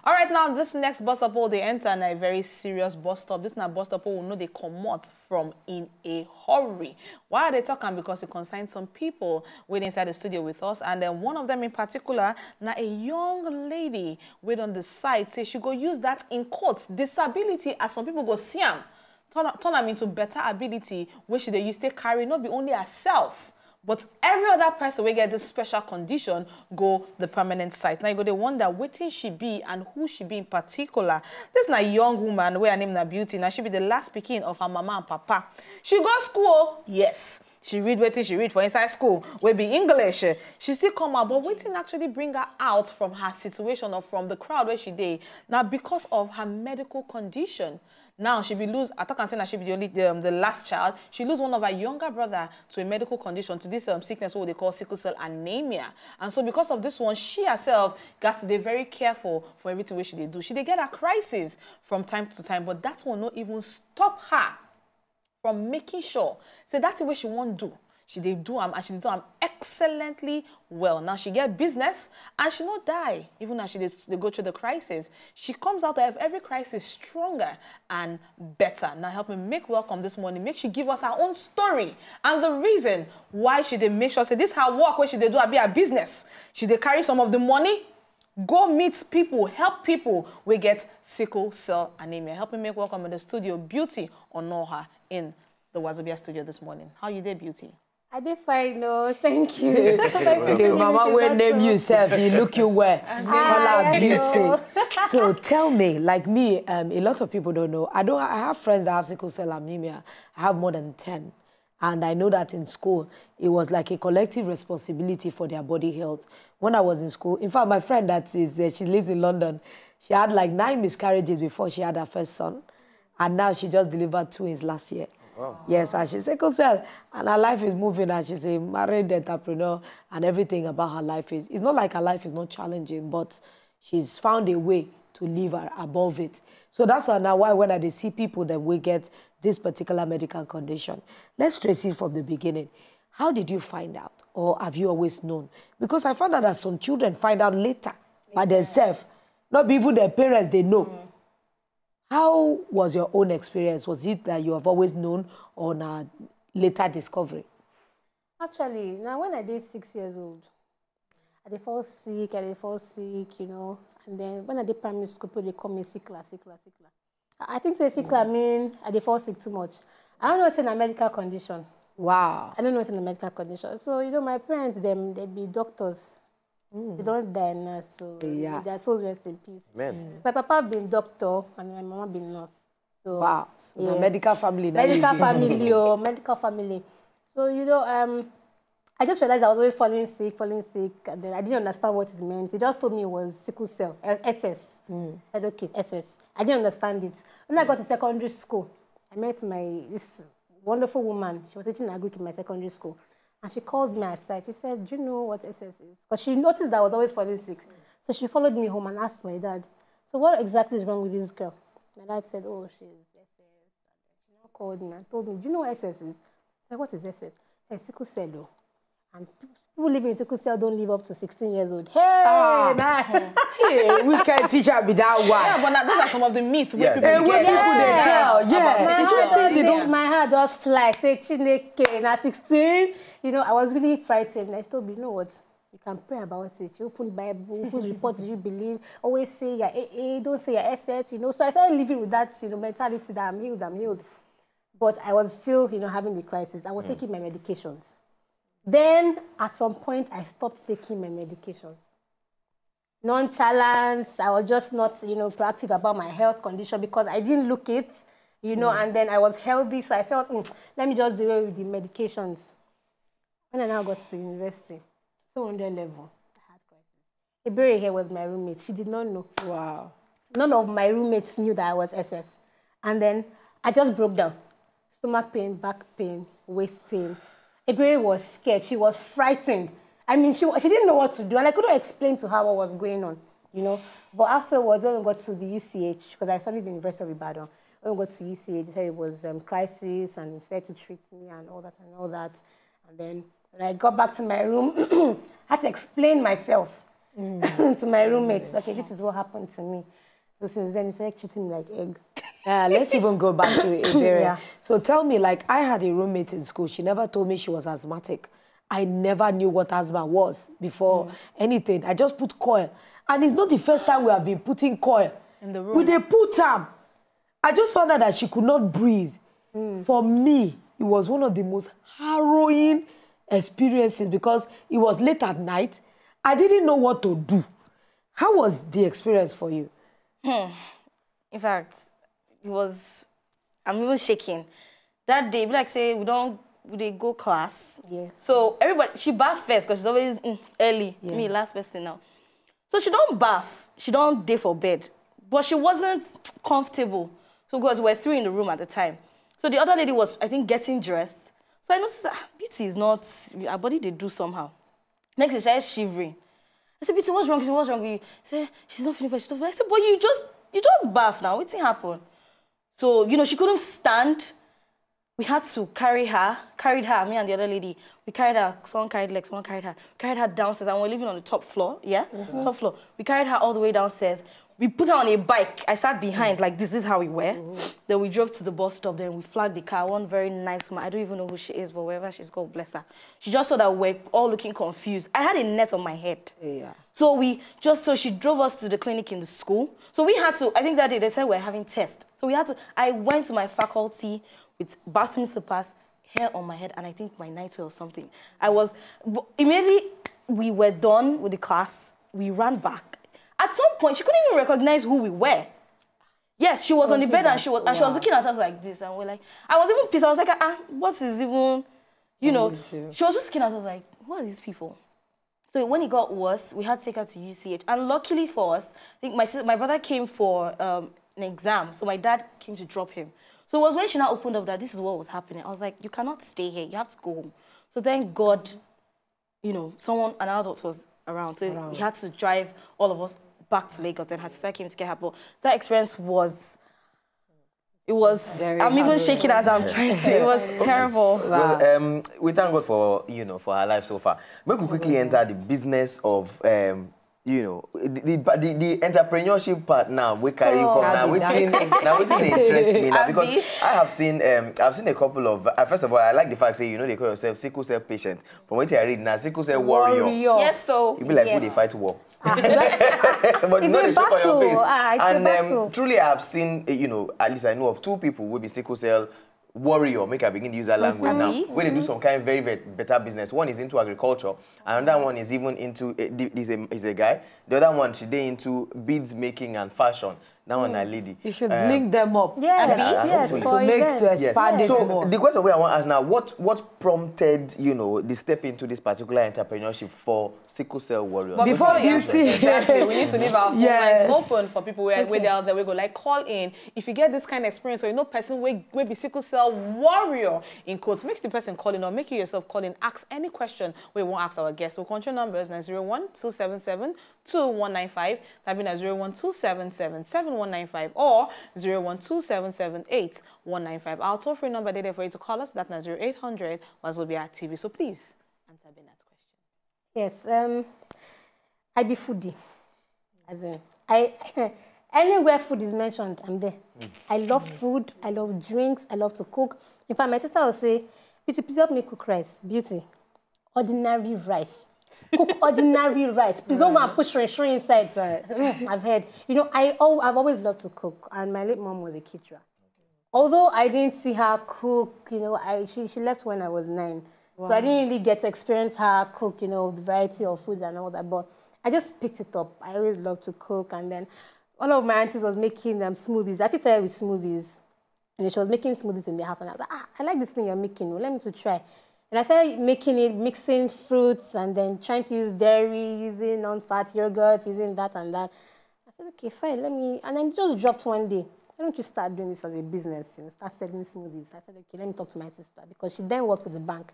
All right, now this next bus stop will they enter in a very serious bus stop. This now bus stop will know they come out from in a hurry. Why are they talking? Because it concerns some people waiting inside the studio with us, and then one of them in particular, now a young lady wait on the side say she go use that in quotes disability as some people go see am. Turn them into better ability, which they used to carry, not be only herself, but every other person will get this special condition go the permanent site. Now you go to wonder what she be and who she be in particular. This is a young woman where her name is Beauty. Now she be the last pikin of her mama and papa. She go school, yes. She read waiting she read for inside school, will be English. She still come out, but waiting actually bring her out from her situation or from the crowd where she did. Now because of her medical condition. Now she be lose. I thought I said that she be the last child. She lose one of her younger brother to a medical condition, to this sickness what they call sickle cell anemia. And so because of this one, she herself got to be very careful for everything what she do. She get a crisis from time to time, but that will not even stop her from making sure. So that's the way she won't do. She did do and she did do excellently well. Now she get business and she not die. Even as they go through the crisis, she comes out of every crisis stronger and better. Now help me make welcome this morning. Make she give us her own story and the reason why she did make sure say this her work where she did do a be a business. She did carry some of the money, go meet people, help people we get sickle cell anemia. Help me make welcome in the studio Beauty Onouha in the Wazobia studio this morning. How you there, Beauty? I did fine, no, thank you. The mama will name you yourself, you look you well. Call her Beauty. So tell me, like me, a lot of people don't know. I have friends that have sickle cell anemia. I have more than 10. And I know that in school, it was like a collective responsibility for their body health. When I was in school, in fact, my friend she lives in London, she had like 9 miscarriages before she had her first son. And now she just delivered twins last year. Wow. Yes, and she's sickle cell, and her life is moving, and she's a married entrepreneur, and everything about her life is, it's not like her life is not challenging, but she's found a way to live above it. So that's now why when I see people that will get this particular medical condition, let's trace it from the beginning. How did you find out, or have you always known? Because I found out that some children find out later by themselves, not even their parents, they know. How was your own experience? Was it that you have always known or a later discovery? Actually, now when I did 6 years old, I did fall sick, you know, and then when I did primary school, they call me sickler. I think say sickler mean I did fall sick too much. I don't know what's in a medical condition. Wow. I don't know what's in a medical condition. So, you know, my parents, they be doctors. They don't die now, so their souls rest in peace. Amen. So my papa been doctor and my mama been nurse. So, wow. So yes. Medical family. Medical family, oh, medical family. So, you know, I just realized I was always falling sick, and then I didn't understand what it meant. They just told me it was sickle cell, SS. I said, okay, SS. I didn't understand it. When I got to secondary school, I met this wonderful woman. She was teaching Agric in my secondary school. And she called me aside. She said, do you know what SS is? Because she noticed that I was always falling sick. So she followed me home and asked my dad, so what exactly is wrong with this girl? My dad said, oh, she's SS. She now called me and told me, do you know what SS is? I said, what is SS? I said, sickle cell, though. And people living in sickle cell don't live up to 16 years old. Hey, hey, which kind of teacher be that one? Yeah, but those are some of the myths where people get. They tell. Yes. My heart just fly. Say, Chineke, na 16. You know, I was really frightened. I told me, you know what? You can pray about it. You open Bible, whose report do you believe? Always say your AA, don't say your SS, you know. So I started living with that, you know, mentality that I'm healed. But I was still, you know, having the crisis. I was taking my medications. Then, at some point, I stopped taking my medications. Nonchalant, I was just not, you know, proactive about my health condition because I didn't look it, you know, and then I was healthy, so I felt, let me just do away with the medications. When I now got to university, 200 level, I had crisis. Ebere here was my roommate. She did not know. Wow. None of my roommates knew that I was SS. And then I just broke down. Stomach pain, back pain, waist pain. Ebere was scared. She was frightened. I mean, she didn't know what to do, and I couldn't explain to her what was going on, you know. But afterwards, when we got to the UCH, because I studied at the University of Ibadan, when we got to UCH, they said it was crisis, and they said to treat me and all that and all that. And then when I got back to my room, I had to explain myself. to my roommates. Okay, this is what happened to me. So since then, it's like treating me like egg. Let's even go back to Ebere. Yeah. So tell me, like, I had a roommate in school. She never told me she was asthmatic. I never knew what asthma was before anything. I just put coil. And it's not the first time we have been putting coil. In the room. With a put time. I just found out that she could not breathe. For me, it was one of the most harrowing experiences because it was late at night. I didn't know what to do. How was the experience for you? In fact, it was, I'm even shaking. That day, like say, we go class. Yes. So everybody, she bath first because she's always early. Yeah. Me, last person now. So she don't bath. She don't day for bed. But she wasn't comfortable. So because we're 3 in the room at the time. So the other lady was, I think, getting dressed. So I noticed that Beauty is not, her body they do somehow. Next, she started shivering. I said, Beauty, what's wrong with you? What's wrong with you? She said, she's not feeling well. She's not feeling well. I said, but you just bath now. What's happened? So, you know, she couldn't stand. We had to carried her, me and the other lady. We carried her, someone carried legs, someone carried her. We carried her downstairs and we're living on the top floor, yeah? Top floor. We carried her all the way downstairs. We put her on a bike. I sat behind, like this is how we were. Then we drove to the bus stop, then we flagged the car. One very nice woman, I don't even know who she is, but wherever she's, God bless her. She just saw that we're all looking confused. I had a net on my head. Yeah. So she drove us to the clinic in the school. So we had to, I think that day they said we're having tests. So we had to, I went to my faculty with bathroom slippers, hair on my head, and I think my nightwear or something. Immediately we were done with the class, we ran back. At some point, she couldn't even recognize who we were. Yes, she was on the bed and she was looking at us like this, and we're like, I was even pissed. I was like, what is even, you know? She was just looking at us like, who are these people? So when it got worse, we had to take her to UCH. And luckily for us, I think my brother came for an exam, so my dad came to drop him. So it was when she now opened up that this is what was happening. I was like, you cannot stay here. You have to go home. So thank God, you know, an adult was around. So he had to drive all of us back to Lagos. Then her sister came to get her. But that experience was, I'm even shaking as I'm trying to. It was terrible. Well, we thank God for, you know, for her life so far. We could quickly enter the business of, you know, the entrepreneurship part now. We carry now within they interest me now because I have seen a couple of first of all, I like the fact say, you know, they call yourself sickle cell patient. From what I read now, sickle cell warrior. Yes, so you be like who they fight war. But you know they show for your face. And truly I have seen, you know, at least I know of 2 people who will be sickle cell warrior, make I begin to use that language now, where they do some kind of very, very better business. One is into agriculture, and another one is even into, is a guy. The other one, she dey into beads making and fashion. That one, a lady. You should link them up. Yes, to expand it so more. the question I want to ask now, what prompted, you know, the step into this particular entrepreneurship for sickle cell warriors? But before Beauty, exactly, we need to leave our phone lines open for people where they're out there. We go like call in. If you get this kind of experience, or you know person will be sickle cell warrior in quotes, make the person call in or make you yourself call in. Ask any question we won't ask our guests. We'll control numbers 901-277-2195. That means 901-277-7195 or 012778195. Our toll-free number there for you to call us. That's 0800 Wazobia TV. So please answer Benat's question. Yes, I be foodie. As in, anywhere food is mentioned, I'm there. I love food. I love drinks. I love to cook. In fact, my sister will say, Beauty, please help me cook rice. Beauty, ordinary rice. Cook ordinary rice. Please don't go and put shrimp inside. I've heard. You know, I've always loved to cook, and my late mom was a caterer. Although I didn't see her cook, you know, she left when I was 9. Wow. So I didn't really get to experience her cook, you know, the variety of foods and all that. But I just picked it up. I always loved to cook, and then one of my aunties was making smoothies. I actually started with smoothies, and she was making smoothies in the house, and I was like, I like this thing you're making. Well, let me to try. And I started making it, mixing fruits, and then trying to use dairy, using non-fat yogurt, using that and that. I said, okay, fine, let me... And then it just dropped one day. Why don't you start doing this as a business? You know, start selling smoothies. I said, okay, let me talk to my sister, because she then worked with the bank.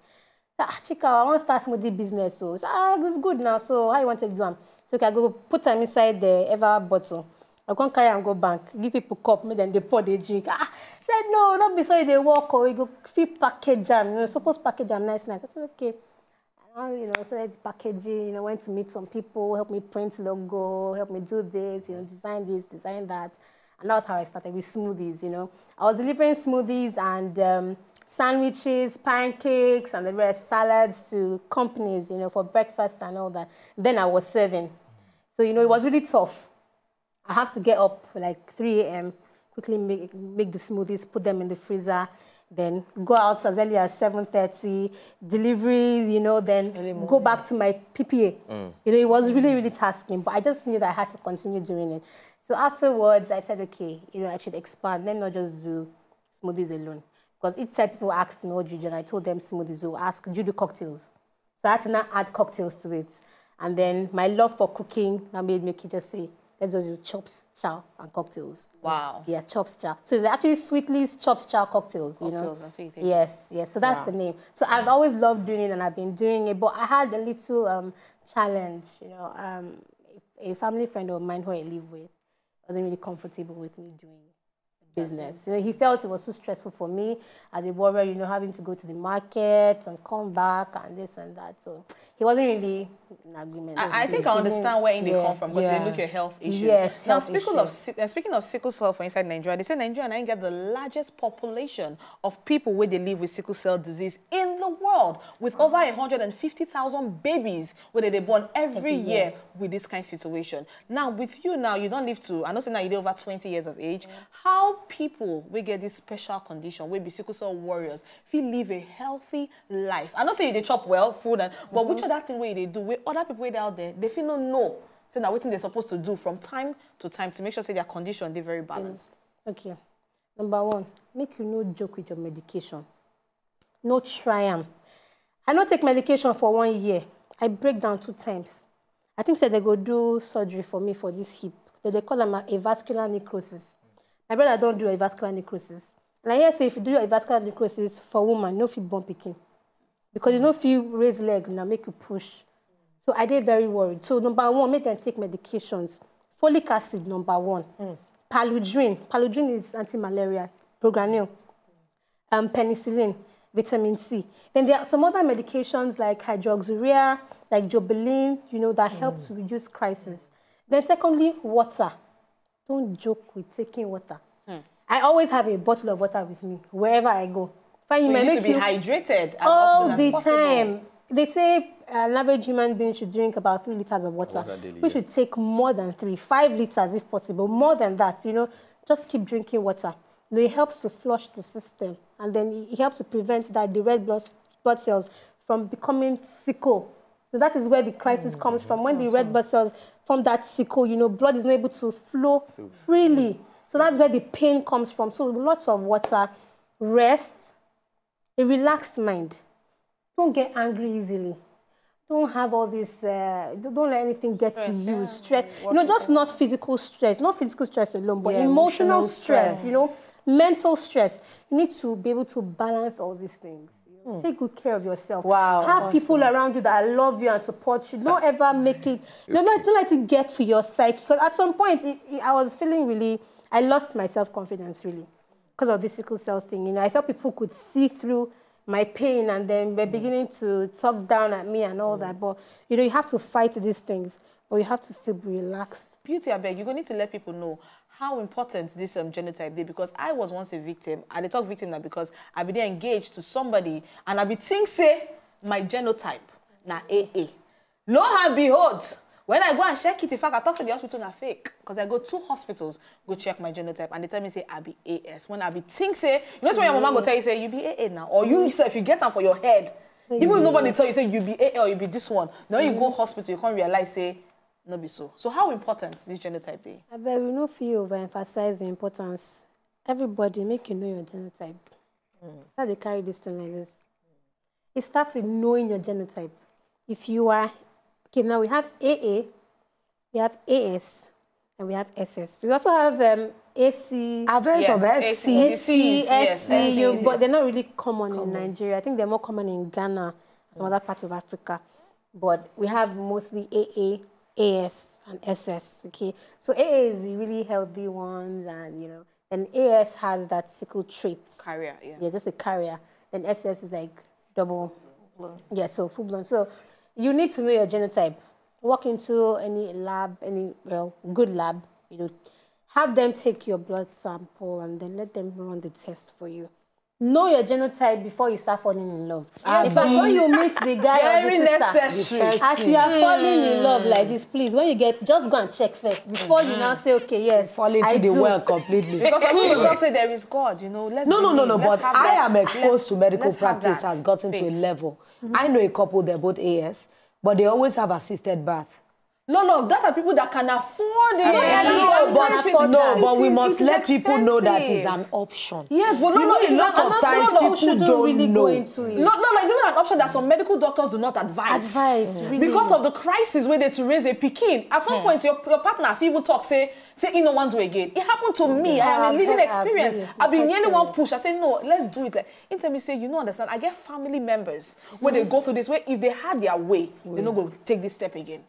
I said, Chika, I want to start smoothie business. So she said, it's good now. So how you want to do them? So okay, I go put them inside the Ever bottle. I can't carry and go bank, give people cup, then they pour, they drink. Said, no, don't be sorry they walk or you go fit package jam. You know, suppose package jam nice. I said, okay. I, started packaging, went to meet some people, help me print logo, help me do this, design this, design that. And that's how I started with smoothies, I was delivering smoothies and sandwiches, pancakes, and the rest, salads to companies, for breakfast and all that. Then I was serving. So, it was really tough. I have to get up like 3 a.m., quickly make the smoothies, put them in the freezer, then go out as early as 7:30, deliveries, then go back to my PPA. It was really, really tasking, but I just knew that I had to continue doing it. So afterwards, I said, okay, I should expand. Let me not just do smoothies alone. Because each time people asked me what do you do, and I told them smoothies, they'll ask, do you do cocktails? So I had to now add cocktails to it. And then my love for cooking, that made me just say, let's just do chops, chow, and cocktails. Wow. Yeah, chops, chow. So it's actually Sweetly's chops, chow cocktails, Cocktails, that's what you think. Yes. So that's the name. So I've always loved doing it, and I've been doing it. But I had a little challenge, a family friend of mine who I live with wasn't really comfortable with me doing business. He felt it was too stressful for me as a warrior, having to go to the market and come back and this and that. So he wasn't really in agreement. I think I understand where they come from because they look at health issues. Yes, now, speaking of sickle cell for inside Nigeria, they say Nigeria now get the largest population of people where they live with sickle cell disease in the world, with over 150,000 babies where they born every year with this kind of situation. Now, with you now, you don't live to, I know now you're over 20 years of age. Yes. How people will get this special condition where be sickle cell warriors feel live a healthy life? I know say they chop well food, but which other thing way they do where other people way out there they feel no know so now what they're supposed to do from time to time to make sure say their condition they're very balanced. Okay, number one, make you no joke with your medication. No try them. I don't take medication for 1 year. I break down 2 times. I think they go do surgery for me for this hip. They call them a vascular necrosis. My brother don't do a vascular necrosis. And I hear say if you do a vascular necrosis for woman, no feel bump picking. Because you don't feel raise leg, now make you push. So I did very worried. So number one, make them take medications. Folic acid, number one. Paludrin. Paludrin is anti-malaria. Progranil. Penicillin. Vitamin C. Then there are some other medications like hydroxyurea, like Jobeline, that help to reduce crisis. Then secondly, water. Don't joke with taking water. I always have a bottle of water with me wherever I go. So you need to be hydrated as often as possible. All the time. They say an average human being should drink about 3 liters of water. We should take more than 3, 5 liters if possible. More than that, just keep drinking water. It helps to flush the system. And then it helps to prevent that the red blood cells from becoming sickle. So that is where the crisis comes from. When the red blood cells form that sickle, blood is not able to flow freely. So that's where the pain comes from. So lots of water, rest, a relaxed mind. Don't get angry easily. Don't have all this, don't let anything get to you. Stress, just not physical stress, not physical stress alone, but emotional stress, mental stress. You need to be able to balance all these things. Take good care of yourself. Wow. Have people around you that love you and support you. Don't ever make it, don't let it get to your psyche. Because at some point, I was feeling really, I lost my self-confidence really because of this sickle cell thing. I felt people could see through my pain and then they're beginning to talk down at me and all that. But, you have to fight these things, but you have to still be relaxed. Beauty, I beg, you're going to need to let people know how important this genotype is because I was once a victim. I talk victim now because I be engaged to somebody and I be think say my genotype na AA. Lo and behold, when I go and check it, in fact, I talk to the hospital na fake because I go 2 hospitals go check my genotype and they tell me say I be AS. When I be think say, when your mama go tell you say you be AA now or you yourself you get them for your head. Even if nobody tell you say you be AA or you be this one, now you go hospital you can't realize say. No be so. So how important is this genotype be? I bet we no feel overemphasize the importance. Everybody make you know your genotype. How they carry this thing like this. It starts with knowing your genotype. If you are okay, now we have AA, we have AS, and we have SS. We also have AC. I've heard of SC, but they're not really common in Nigeria. I think they're more common in Ghana, some other parts of Africa. But we have mostly AA, AS and SS, okay? So AA is the really healthy ones and, and AS has that sickle trait. Carrier, yeah. Yeah, just a carrier. Then SS is like double Yeah, so full-blown. So you need to know your genotype. Walk into any lab, good lab, have them take your blood sample and then let them run the test for you. Know your genotype before you start falling in love. In fact, when you meet the guy or the sister, as you are falling in love like this, please, when you just go and check first before you now say, okay, yes, fall into the well completely. Because some people talk say there is God, No. But I am exposed to medical practice has gotten to a level. I know a couple, they're both AS, but they always have assisted birth. No, that are people that can afford it. But we must let people know that it's an option. Yes, but a lot of times people don't really know. Go into it. No, it's even an option that some medical doctors do not advise. Really. Because of the crisis where they to raise a pikin. At some point, your partner even talk, say you don't want to again. It happened to me. I am a living experience. I've been nearly one push. I say, no, let's do it. Like, in me say, you don't understand. I get family members when they go through this way. If they had their way, they're not going to take this step again.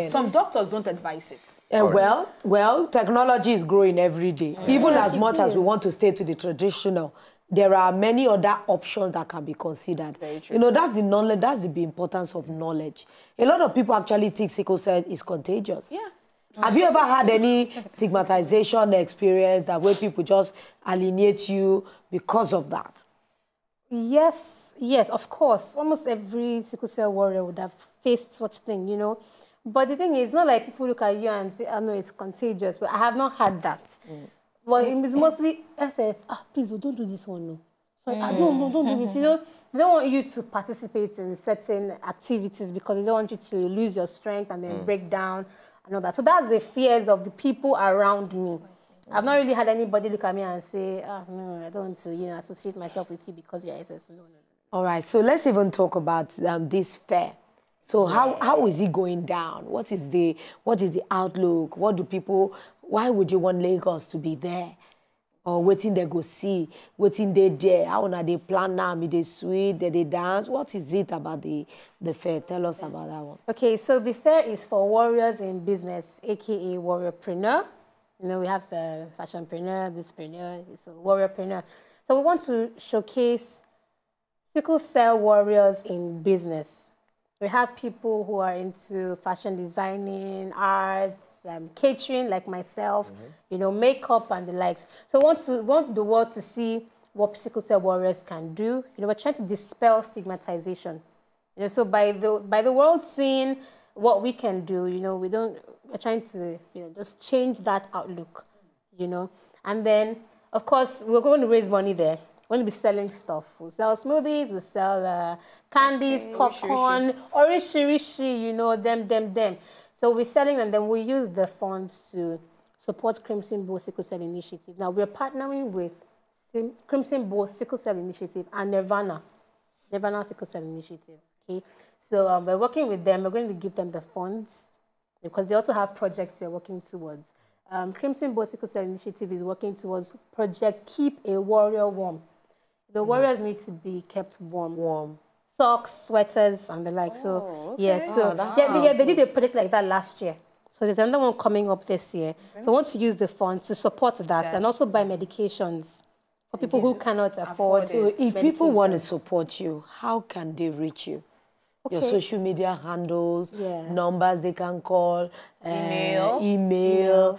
Some doctors don't advise it. Well, technology is growing every day. Even as much as we want to stay to the traditional, there are many other options that can be considered. Very true. That's the knowledge, that's the importance of knowledge. A lot of people actually think sickle cell is contagious. Yeah. Have you ever had any stigmatization experience that where people just alienate you because of that? Yes, of course. Almost every sickle cell warrior would have faced such thing, But the thing is, it's not like people look at you and say, I know it's contagious, but I have not had that. But it's mostly SS, please, don't do this one, no. Sorry, don't do this, They don't want you to participate in certain activities because they don't want you to lose your strength and then break down and all that. So that's the fears of the people around me. I've not really had anybody look at me and say, no, I don't want to, associate myself with you because you're SS. No. All right, so let's even talk about this fair. So how is it going down? What is the outlook? Why would you want Lagos to be there? Or waiting they go see, waiting they there? How are they plan now? They sweet, they dance? What is it about the fair? Tell us about that one. Okay, so the fair is for warriors in business, aka warriorpreneur. We have the fashionpreneur, thispreneur, so warriorpreneur. So we want to showcase sickle cell warriors in business. We have people who are into fashion designing, arts, catering, like myself, makeup and the likes. So we want the world to see what sickle cell warriors can do. We're trying to dispel stigmatization. So by the world seeing what we can do, we're trying to just change that outlook, And then, of course, we're going to raise money there. We're going to be selling stuff. We'll sell smoothies, we'll sell candies, popcorn, orishi, them. So we're selling and then we use the funds to support Crimson Bowl Sickle Cell Initiative. Now we're partnering with Crimson Bowl Sickle Cell Initiative and Nirvana Sickle Cell Initiative. Okay, so we're working with them. We're going to give them the funds because they also have projects they're working towards. Crimson Bowl Sickle Cell Initiative is working towards Project Keep a Warrior Warm. The warriors need to be kept warm. Socks, sweaters, and the like. They did a project like that last year. So there's another one coming up this year. So I want to use the funds to support that and also buy medications for people who cannot afford. So if people want to support you, how can they reach you? Your social media handles, numbers they can call, email,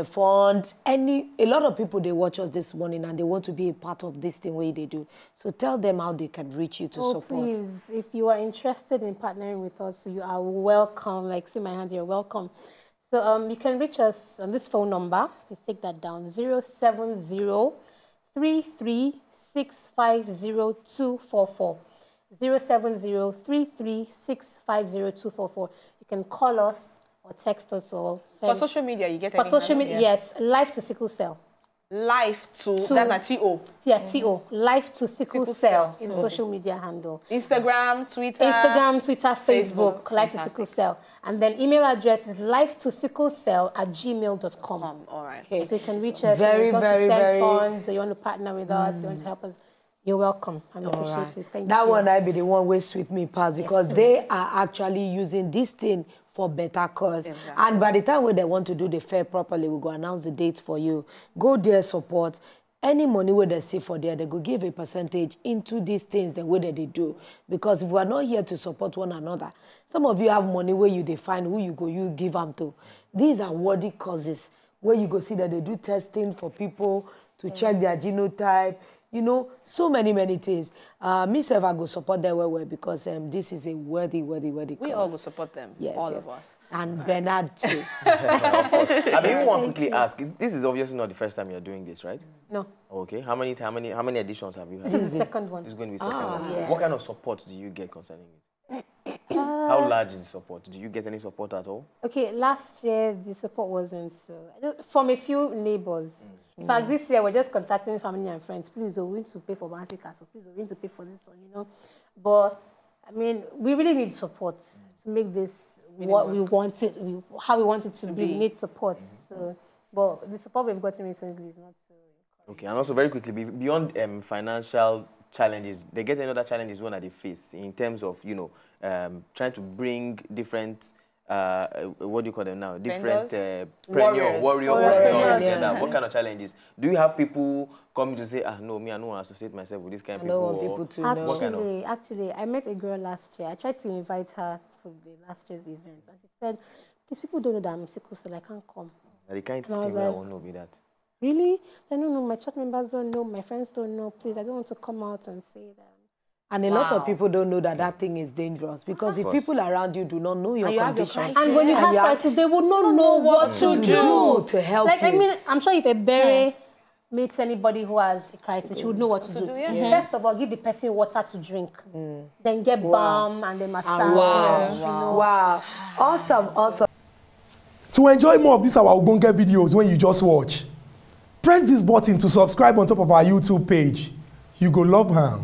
funds, a lot of people, they watch us this morning and they want to be a part of this thing way they do. So tell them how they can reach you to support. Please, if you are interested in partnering with us, you are welcome. Like, see my hand, you're welcome. So you can reach us on this phone number. Please take that down, 070-33650244. 070-33650244. You can call us or text us or send. For social media, you get for social media, yes. Live to Sickle Cell. Live to that's T-O. Yeah, T-O. Live to Sickle Cell is social media handle. Instagram, Twitter, Facebook. Live to Sickle Cell. And then email address is live2sicklecell@gmail.com. All right. Okay. So you can reach us. Very, very, very. Funds, or you want to partner with us, you want to help us. You're welcome. I appreciate it. Thank you. That one I be the one way sweet me pass because they are actually using this thing for better cause. Exactly. And by the time when they want to do the fair properly, we'll go announce the dates for you. Go there, support. any money where they see for there, they go give a percentage into these things the way that they do. Because if we are not here to support one another, some of you have money where you define who you give them to. These are worthy causes where you go see that they do testing for people to check their genotype. You know, so many things. Myself, I go support them well because this is a worthy cause. We all will support them, yes, all of us. And Bernard too. I mean, we want to quickly ask, this is obviously not the first time you're doing this, right? No. Okay, how many editions have you had? This is the second one. It's going to be the second one. Yes. What kind of support do you get concerning it? How large is the support? Do you get any support at all? Okay, last year the support wasn't from a few neighbors. In fact, this year we're just contacting family and friends. Please, we're going to pay for Bansi Castle. Please, we're going to pay for this one, you know. But I mean, we really need support to make this what we want it, how we want it to be. We need support. So, but the support we've gotten recently is not so. Okay, and also very quickly, beyond financial challenges, they get another challenges one that they face in terms of trying to bring different. What do you call them now? Different warriorpreneurs together. What kind of challenges? Do you have people coming to say, no, me, I don't want to associate myself with this kind of people? Actually, I met a girl last year. I tried to invite her for the last year's event. And she said, these people don't know that I'm sickle cell, I can't come. The kind of thing I want to know be that. Really? I don't know, my church members don't know, my friends don't know. Please, I don't want to come out and say that. And a lot of people don't know that that thing is dangerous because if people around you do not know your condition, and when you have crisis, they would not know what to do to help you. I mean, I'm sure if Ebere meets anybody who has a crisis, she would know what to do. First of all, give the person water to drink, then get balm and then massage. Wow. Awesome. To enjoy more of these our Ogbonge videos when you just watch, press this button to subscribe on top of our YouTube page. You go love her.